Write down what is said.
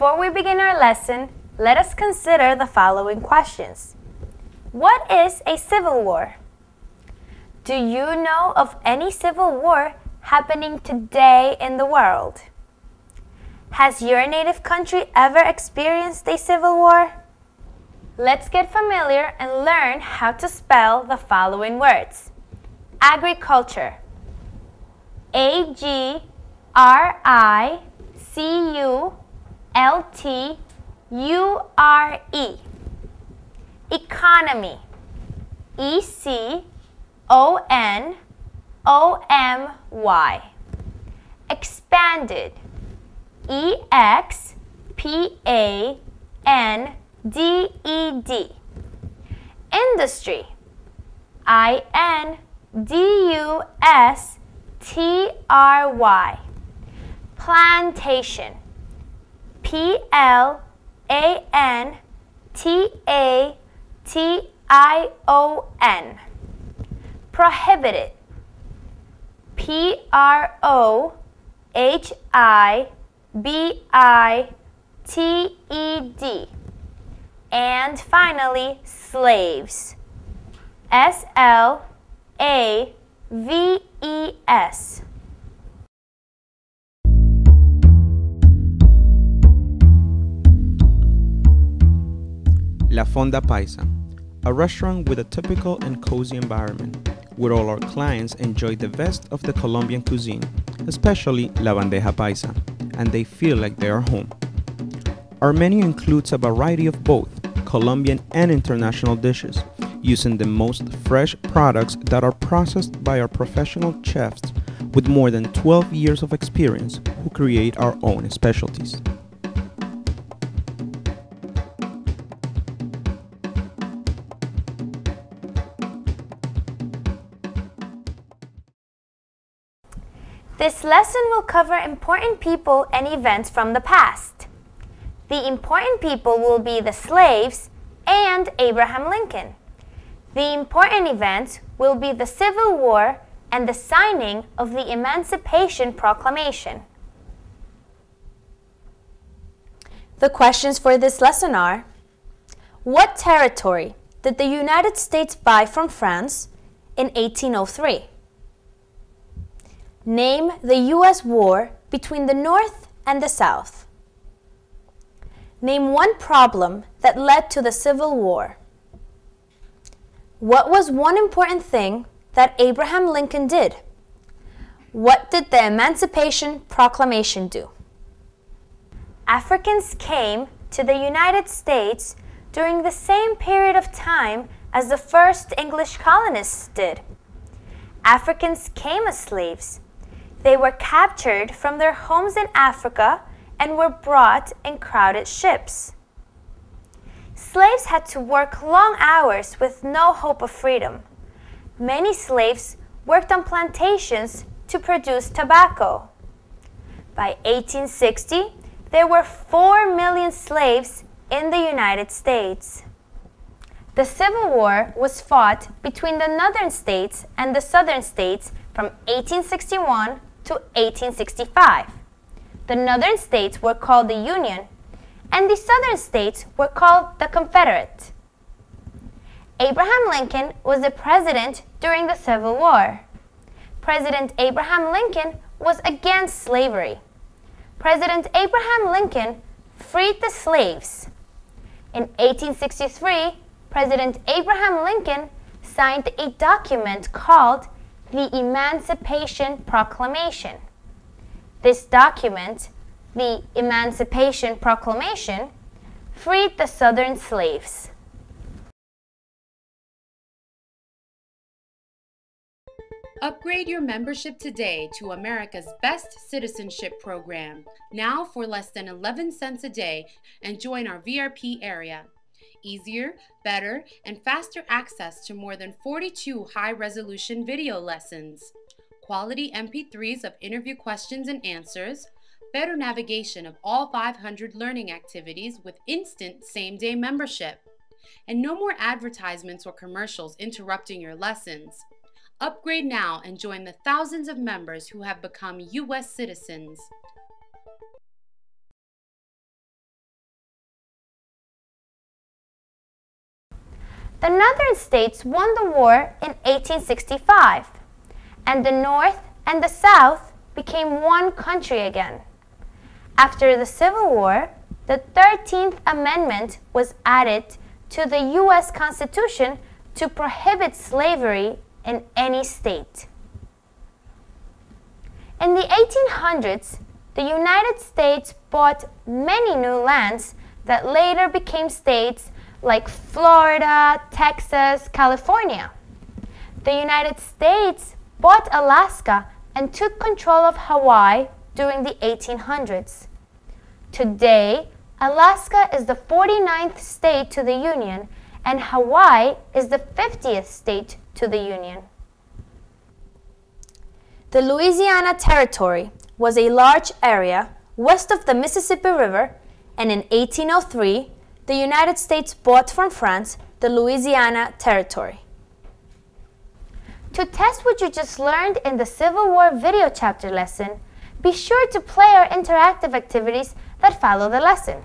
Before we begin our lesson, let us consider the following questions. What is a civil war? Do you know of any civil war happening today in the world? Has your native country ever experienced a civil war? Let's get familiar and learn how to spell the following words. Agriculture. A-G-R-I-C-U-L-T-U-R-E. Economy. E-C-O-N-O-M-Y. Expanded. E-X-P-A-N-D-E-D. Industry. I-N-D-U-S-T-R-Y. Plantation. P-L-A-N-T-A-T-I-O-N. Prohibited. P-R-O-H-I-B-I-T-E-D. And finally, slaves. S-L-A-V-E-S. La Fonda Paisa, a restaurant with a typical and cozy environment, where all our clients enjoy the best of the Colombian cuisine, especially la bandeja paisa, and they feel like they are home. Our menu includes a variety of both Colombian and international dishes, using the most fresh products that are processed by our professional chefs with more than 12 years of experience who create our own specialties. This lesson will cover important people and events from the past. The important people will be the slaves and Abraham Lincoln. The important events will be the Civil War and the signing of the Emancipation Proclamation. The questions for this lesson are: what territory did the United States buy from France in 1803? Name the U.S. war between the North and the South. Name one problem that led to the Civil War. What was one important thing that Abraham Lincoln did? What did the Emancipation Proclamation do? Africans came to the United States during the same period of time as the first English colonists did. Africans came as slaves. They were captured from their homes in Africa and were brought in crowded ships. Slaves had to work long hours with no hope of freedom. Many slaves worked on plantations to produce tobacco. By 1860, there were 4 million slaves in the United States. The Civil War was fought between the northern states and the southern states from 1861 to 1865. The northern states were called the Union, and the southern states were called the Confederate. Abraham Lincoln was the president during the Civil War. President Abraham Lincoln was against slavery. President Abraham Lincoln freed the slaves. In 1863, President Abraham Lincoln signed a document called the Emancipation Proclamation. This document, the Emancipation Proclamation, freed the Southern slaves. Upgrade your membership today to America's best citizenship program, now for less than 11 cents a day, and join our VRP area. Easier, better, and faster access to more than 42 high-resolution video lessons, quality MP3s of interview questions and answers, better navigation of all 500 learning activities with instant same-day membership, and no more advertisements or commercials interrupting your lessons. Upgrade now and join the thousands of members who have become U.S. citizens. The Northern states won the war in 1865, and the North and the South became one country again. After the Civil War, the 13th Amendment was added to the U.S. Constitution to prohibit slavery in any state. In the 1800s, the United States bought many new lands that later became states like Florida, Texas, California. The United States bought Alaska and took control of Hawaii during the 1800s. Today, Alaska is the 49th state to the Union, and Hawaii is the 50th state to the Union. The Louisiana Territory was a large area west of the Mississippi River, and in 1803, the United States bought from France the Louisiana Territory. To test what you just learned in the Civil War video chapter lesson, be sure to play our interactive activities that follow the lesson.